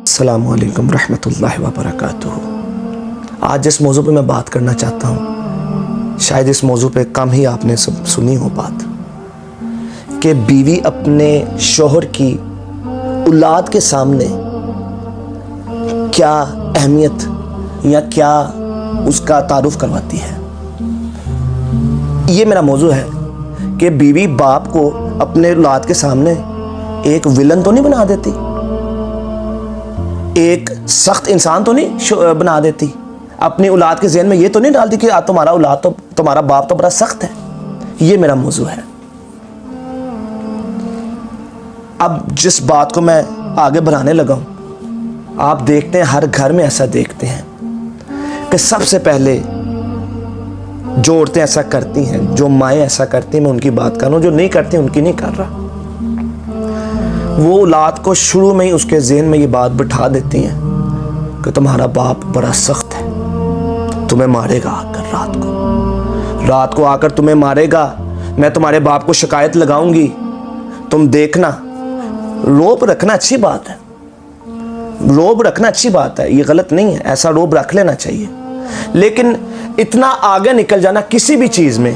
अस्सलामु अलैकुम रहमतुल्लाहि व बरकातुहू। आज जिस मौजू पे मैं बात करना चाहता हूँ, शायद इस मौजू पे कम ही आपने सुनी हो बात, कि बीवी अपने शोहर की औलाद के सामने क्या अहमियत या क्या उसका तारुफ करवाती है। ये मेरा मौजू है कि बीवी बाप को अपने औलाद के सामने एक विलन तो नहीं बना देती, एक सख्त इंसान तो नहीं बना देती, अपनी औलाद के ज़हन में ये तो नहीं डालती कि तुम्हारा औलाद तो तुम्हारा बाप तो बड़ा सख्त है। ये मेरा मौजू है। अब जिस बात को मैं आगे बढ़ाने लगा हूँ, आप देखते हैं हर घर में ऐसा देखते हैं कि सबसे पहले जो औरतें ऐसा करती हैं, जो माएँ ऐसा करती हैं, मैं उनकी बात कर रहा हूँ, जो नहीं करती उनकी नहीं कर रहा, वो औलाद को शुरू में ही उसके ज़हन में ये बात बिठा देती हैं कि तुम्हारा बाप बड़ा सख्त है, तुम्हें मारेगा आकर रात को आकर तुम्हें मारेगा, मैं तुम्हारे बाप को शिकायत लगाऊंगी, तुम देखना। रोब रखना अच्छी बात है, रोब रखना अच्छी बात है, ये गलत नहीं है, ऐसा रोब रख लेना चाहिए, लेकिन इतना आगे निकल जाना किसी भी चीज़ में,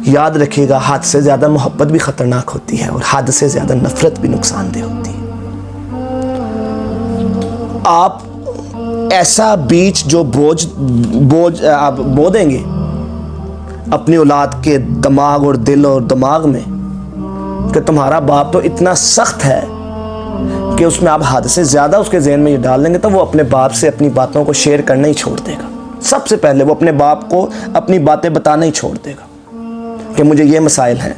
याद रखिएगा, हद से ज़्यादा मोहब्बत भी ख़तरनाक होती है और हद से ज़्यादा नफ़रत भी नुकसानदेह होती है। आप ऐसा बीज जो बोझ आप बो देंगे अपनी औलाद के दिमाग और दिल और दिमाग में कि तुम्हारा बाप तो इतना सख्त है कि उसमें आप हद से ज़्यादा उसके ज़हन में ये डाल देंगे, तो वो अपने बाप से अपनी बातों को शेयर करना ही छोड़ देगा। सबसे पहले वो अपने बाप को अपनी बातें बताना ही छोड़ देगा कि मुझे ये मसाइल हैं,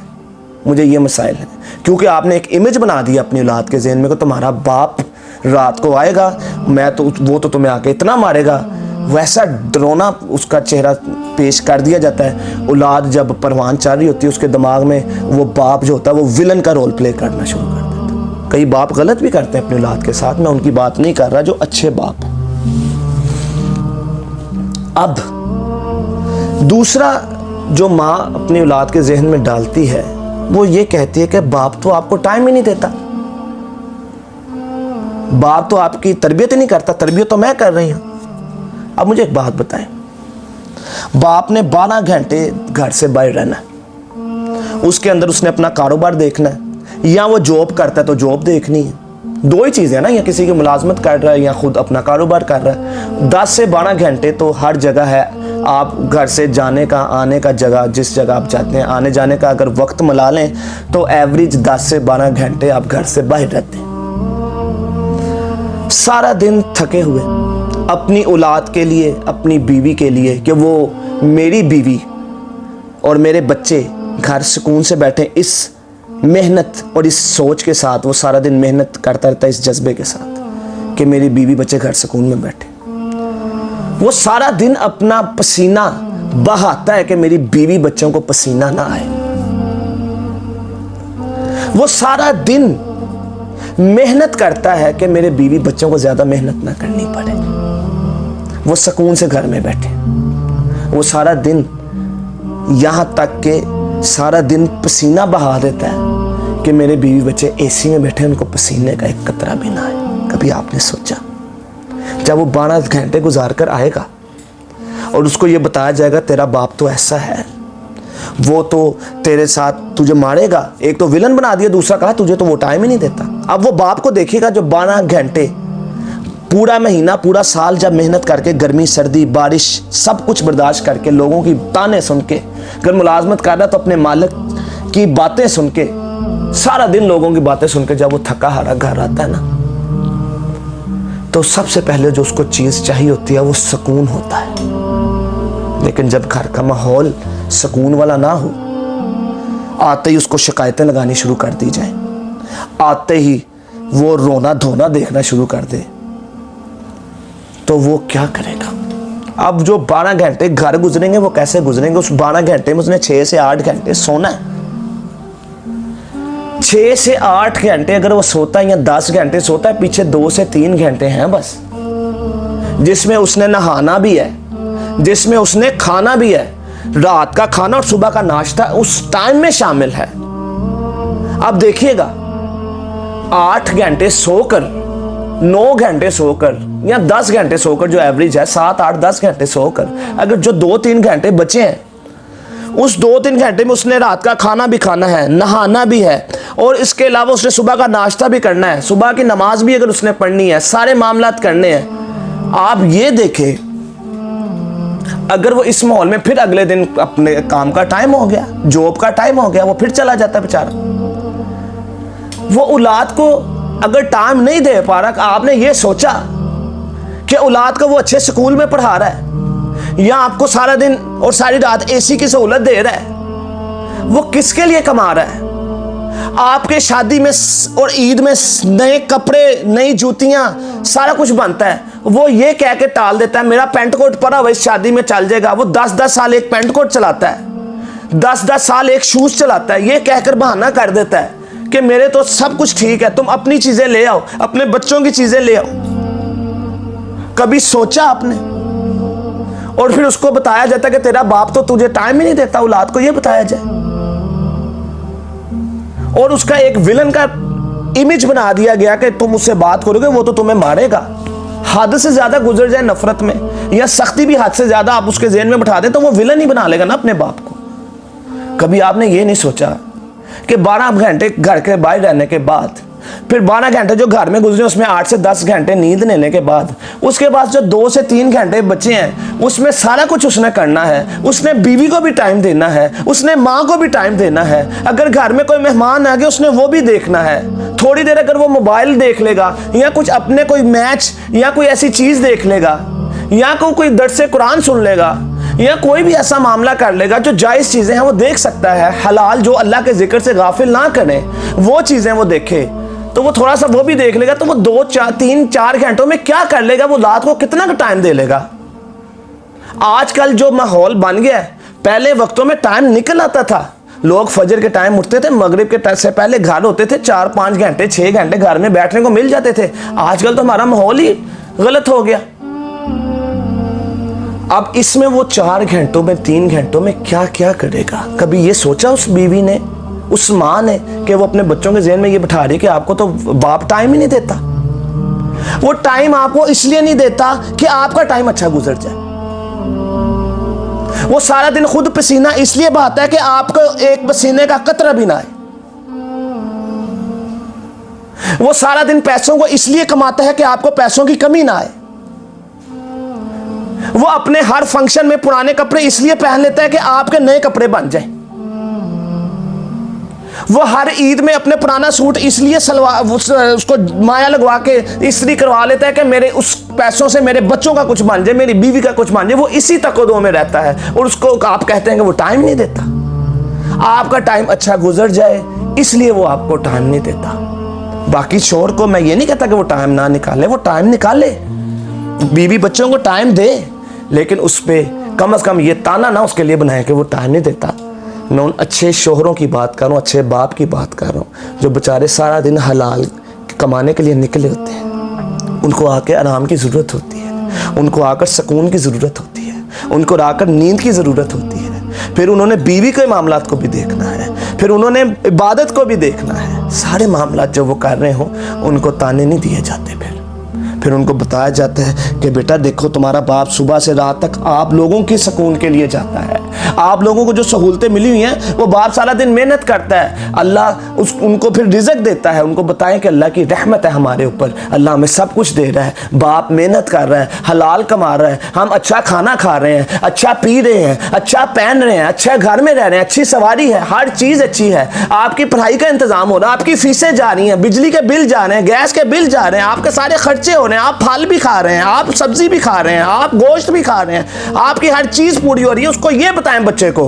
मुझे ये मसाइल हैं, क्योंकि आपने एक इमेज बना दी अपनी औलाद के ज़हन में कि तुम्हारा बाप रात को आएगा, वो तो तुम्हें आके इतना मारेगा। वैसा डरावना उसका चेहरा पेश कर दिया जाता है। औलाद जब परवान चल रही होती है, उसके दिमाग में वो बाप जो होता है वो विलन का रोल प्ले करना शुरू कर देता है। कई बाप गलत भी करते हैं अपनी औलाद के साथ, मैं उनकी बात नहीं कर रहा, जो अच्छे बाप हैं। अब दूसरा जो माँ अपनी औलाद के जहन में डालती है, वो ये कहती है कि बाप तो आपको टाइम ही नहीं देता, बाप तो आपकी तरबियत ही नहीं करता, तरबियत तो मैं कर रही हूँ। अब मुझे एक बात बताएं, बाप ने 12 घंटे घर से बाहर रहना है, उसके अंदर उसने अपना कारोबार देखना है, या वो जॉब करता है तो जॉब देखनी है, दो ही चीज़ें ना, या किसी की मुलाजमत कर रहा है या खुद अपना कारोबार कर रहा है। 10 से 12 घंटे तो हर जगह है। आप घर से जाने का, आने का, जगह जिस जगह आप जाते हैं, आने जाने का अगर वक्त मिला लें तो एवरेज 10 से 12 घंटे आप घर से बाहर रहते हैं। सारा दिन थके हुए अपनी औलाद के लिए, अपनी बीवी के लिए, कि वो मेरी बीवी और मेरे बच्चे घर सुकून से बैठे, इस मेहनत और इस सोच के साथ वो सारा दिन मेहनत करता रहता है, इस जज्बे के साथ कि मेरी बीवी बच्चे घर सुकून में बैठे। वो सारा दिन अपना पसीना बहाता है कि मेरी बीवी बच्चों को पसीना ना आए। वो सारा दिन मेहनत करता है कि मेरे बीवी बच्चों को ज्यादा मेहनत ना करनी पड़े, वो सुकून से घर में बैठे। वो सारा दिन यहां तक कि सारा दिन पसीना बहा देता है कि मेरे बीवी बच्चे एसी में बैठे, उनको पसीने का एक कतरा भी ना आए। कभी आपने सोचा, जब वो 12 घंटे गुजार कर आएगा और उसको ये बताया जाएगा तेरा बाप तो ऐसा है, वो तो तेरे साथ तुझे मारेगा, एक तो विलन बना दिया, दूसरा कहा तुझे तो वो टाइम ही नहीं देता। अब वो बाप को देखिएगा जो 12 घंटे पूरा महीना, पूरा साल जब मेहनत करके, गर्मी सर्दी बारिश सब कुछ बर्दाश्त करके, लोगों की ताने सुन के, अगर मुलाजमत कर रहा तो अपने मालिक की बातें सुन के, सारा दिन लोगों की बातें सुन के जब वो थका हारा घर आता है ना, तो सबसे पहले जो उसको चीज़ चाहिए होती है वो सुकून होता है। लेकिन जब घर का माहौल सुकून वाला ना हो, आते ही उसको शिकायतें लगानी शुरू कर दी जाए, आते ही वो रोना धोना देखना शुरू कर दे, तो वो क्या करेगा। अब जो 12 घंटे घर गुजरेंगे वो कैसे गुजरेंगे। उस 12 घंटे में उसने 6 से 8 घंटे सोना है। 6 से 8 घंटे अगर वो सोता है या 10 घंटे सोता है, पीछे 2 से 3 घंटे हैं बस, जिसमें उसने नहाना भी है, जिसमें उसने खाना भी है, रात का खाना और सुबह का नाश्ता उस टाइम में शामिल है। अब देखिएगा 8 घंटे सोकर 9 घंटे सोकर या 10 घंटे सोकर, जो एवरेज है 7, 8, 10 घंटे सोकर, अगर जो 2-3 घंटे बचे हैं, उस 2-3 घंटे में उसने रात का खाना भी खाना है, नहाना भी है, और इसके अलावा उसने सुबह का नाश्ता भी करना है, सुबह की नमाज भी अगर उसने पढ़नी है, सारे मामलात करने हैं। आप ये देखें, अगर वो इस माहौल में फिर अगले दिन अपने काम का टाइम हो गया, जॉब का टाइम हो गया, वो फिर चला जाता है बेचारा। वो औलाद को अगर टाइम नहीं दे पा रहा, आपने ये सोचा कि औलाद को वो अच्छे स्कूल में पढ़ा रहा है या आपको सारा दिन और सारी रात एसी की सहूलत दे रहा है, वो किसके लिए कमा रहा है? आपके शादी में और ईद में नए कपड़े, नई जूतियां, सारा कुछ बनता है, वो ये कह के टाल देता है मेरा पेंट कोट पड़ा हुआ इस शादी में चल जाएगा। वो 10-10 साल एक पेंट कोट चलाता है, 10-10 साल एक शूज चलाता है, ये कहकर बहाना कर देता है कि मेरे तो सब कुछ ठीक है, तुम अपनी चीजें ले आओ, अपने बच्चों की चीजें ले आओ। कभी सोचा आपने? और फिर उसको बताया जाता है कि तेरा बाप तो तुझे टाइम ही नहीं देता, औलाद को ये बताया जाए, और उसका एक विलन का इमेज बना दिया गया कि तुम उससे बात करोगे वो तो तुम्हें मारेगा। हद से ज्यादा गुजर जाए नफरत में, या सख्ती भी हद से ज्यादा आप उसके ज़हन में बैठा दें तो वो विलन ही बना लेगा ना अपने बाप को। कभी आपने ये नहीं सोचा कि 12 घंटे घर के बाहर रहने के बाद, फिर 12 घंटे जो घर में गुजरे उसमें 8 से 10 घंटे नींद लेने के बाद, उसके बाद जो 2 से 3 घंटे बचे हैं उसमें सारा कुछ उसने करना है। उसने बीवी को भी टाइम देना है, उसने माँ को भी टाइम देना है, अगर घर में कोई मेहमान आ गए उसने वो भी देखना है। थोड़ी देर अगर वो मोबाइल देख लेगा या कुछ अपने कोई मैच या कोई ऐसी चीज़ देख लेगा या कोई दर्से कुरान सुन लेगा या कोई भी ऐसा मामला कर लेगा जो जायज़ चीज़ें हैं वो देख सकता है, हलाल जो अल्लाह के जिक्र से गाफिल ना करें वो चीज़ें वो देखे, तो वो थोड़ा सा वो भी देख लेगा, तो वो 2-3-4 घंटों में क्या कर लेगा, वो रात को कितना टाइम दे लेगा। आजकल जो माहौल बन गया है, पहले वक्तों में टाइम निकल आता था, लोग फजर के टाइम उठते थे, मगरिब के टाइम से पहले घर होते थे, 4-5 घंटे 6 घंटे घर में बैठने को मिल जाते थे। आजकल तो हमारा माहौल ही गलत हो गया। अब इसमें वो 4 घंटों में 3 घंटों में क्या क्या करेगा? कभी ये सोचा उस बीवी ने, उस माँ ने, कि वो अपने बच्चों के ज़हन में ये बिठा रही कि आपको तो बाप टाइम ही नहीं देता। वो टाइम आपको इसलिए नहीं देता कि आपका टाइम अच्छा गुजर जाए। वो सारा दिन खुद पसीना इसलिए बहाता है कि आपको एक पसीने का कतरा भी ना आए। वो सारा दिन पैसों को इसलिए कमाता है कि आपको पैसों की कमी ना आए। वो अपने हर फंक्शन में पुराने कपड़े इसलिए पहन लेता है कि आपके नए कपड़े बन जाएं। वो हर ईद में अपने पुराना सूट इसलिए उसको माया लगवा के इस्त्री करवा लेता है कि मेरे उस पैसों से मेरे बच्चों का कुछ बन जाए, मेरी बीवी का कुछ बन जाए। वो इसी तकदो में रहता है और उसको आप कहते हैं कि वो टाइम नहीं देता। आपका टाइम अच्छा गुजर जाए इसलिए वो आपको टाइम नहीं देता। बाकी शोर को मैं ये नहीं कहता कि वो टाइम ना निकाले, वो टाइम निकाले, बीवी बच्चों को टाइम दे, लेकिन उस पर कम से कम ये ताना ना उसके लिए बनाए कि वो टाइम नहीं देता। मैं उन अच्छे शोहरों की बात कर रहा हूँ, अच्छे बाप की बात कर रहा हूँ, जो बेचारे सारा दिन हलाल कमाने के लिए निकले होते हैं। उनको आके आराम की ज़रूरत होती है, उनको आकर सुकून की ज़रूरत होती है, उनको आकर नींद की ज़रूरत होती है। फिर उन्होंने बीवी के मामलात को भी देखना है, फिर उन्होंने इबादत को भी देखना है। सारे मामलात जो वो कर रहे हों उनको ताने नहीं दिए जाते। फिर उनको बताया जाता है कि बेटा देखो, तुम्हारा बाप सुबह से रात तक आप लोगों की सुकून के लिए जाता है, आप लोगों को जो सहूलतें मिली हुई हैं वो बाप सारा दिन मेहनत करता है, अल्लाह उनको फिर रिज़्क देता है। उनको बताएं कि अल्लाह की रहमत है हमारे ऊपर, अल्लाह हमें सब कुछ दे रहा है, बाप मेहनत कर रहा है, हलाल कमा रहा है, हम अच्छा खाना खा रहे हैं, अच्छा पी रहे हैं, अच्छा पहन रहे हैं, अच्छा घर में रह रहे हैं, अच्छी सवारी है, हर चीज़ अच्छी है, आपकी पढ़ाई का इंतज़ाम हो रहा है, आपकी फीसें जा रही हैं, बिजली के बिल जा रहे हैं, गैस के बिल जा रहे हैं, आपके सारे खर्चे हो रहे हैं, आप फल भी खा रहे हैं, आप सब्जी भी खा रहे हैं, आप गोश्त भी खा रहे हैं, आपकी हर चीज पूरी हो रही है। उसको ये बताएं बच्चे को,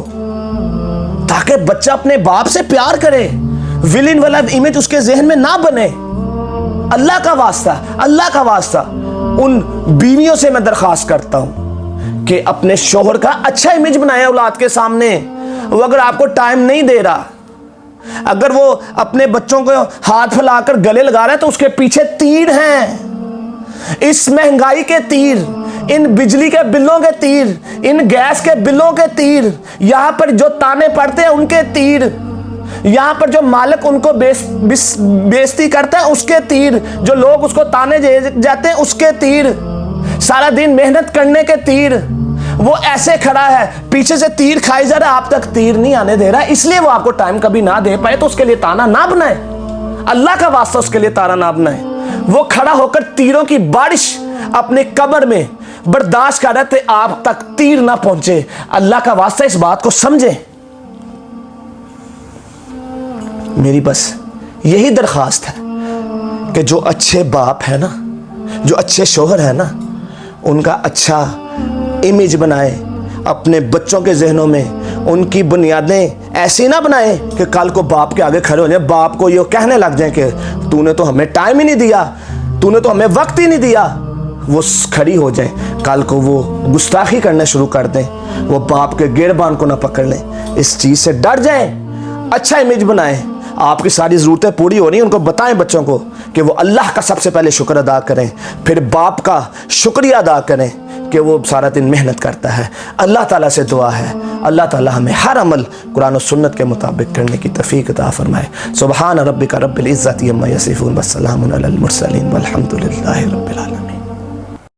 ताकि बच्चा अपने बाप से प्यार करे, विलेन वाला इमेज उसके जहन में ना बने। अल्लाह का वास्ता, अल्लाह का वास्ता, उन बीवियों से मैं दरख्वास्त करता हूं कि अपने शौहर का अच्छा इमेज बनाए औलाद के सामने। वो अगर आपको टाइम नहीं दे रहा, अगर वो अपने बच्चों को हाथ फैलाकर गले लगा रहा है, तो उसके पीछे तीर हैं, इस महंगाई के तीर, इन बिजली के बिलों के तीर, इन गैस के बिलों के तीर, यहां पर जो ताने पड़ते हैं उनके तीर, यहां पर जो मालिक उनको बेइज्जती करता है उसके तीर, जो लोग उसको ताने जाते हैं उसके तीर, सारा दिन मेहनत करने के तीर, वो ऐसे खड़ा है पीछे से तीर खाई जा रहा है, आप तक तीर नहीं आने दे रहा है, इसलिए वो आपको टाइम कभी ना दे पाए। तो उसके लिए ताना ना बनाए, अल्लाह का वास्ता उसके लिए ताना ना बनाए। वो खड़ा होकर तीरों की बारिश अपने कब्र में बर्दाश्त कर रहे थे, आप तक तीर ना पहुंचे। अल्लाह का वास्ता इस बात को समझे। मेरी बस यही दरखास्त है कि जो अच्छे बाप है ना, जो अच्छे शोहर है ना, उनका अच्छा इमेज बनाए अपने बच्चों के जहनों में, उनकी बुनियादें ऐसी ना बनाए कि कल को बाप के आगे खड़े हो जाए, बाप को ये कहने लग जाए कि तूने तो हमें टाइम ही नहीं दिया, तूने तो हमें वक्त ही नहीं दिया। वो खड़ी हो जाए, कल को वो गुस्ताखी करना शुरू कर दें, वो बाप के गिरबान को ना पकड़ लें। इस चीज़ से डर जाएं, अच्छा इमेज बनाएं। आपकी सारी ज़रूरतें पूरी हो रही हैं, उनको बताएं बच्चों को कि वो अल्लाह का सबसे पहले शुक्र अदा करें, फिर बाप का शुक्रिया अदा करें कि वो सारा दिन मेहनत करता है। अल्लाह ताला से दुआ है, अल्लाह ताला हमें हर अमल कुरान और सुन्नत के मुताबिक करने की तौफीक अता फरमाए। सुब्हान रब्बिका रब्बिल इज़्ज़ति अम्मा यसिफून वस्सलामुन अलल मुरसलीन वल्हम्दुलिल्लाहि रब्बिल आलमीन।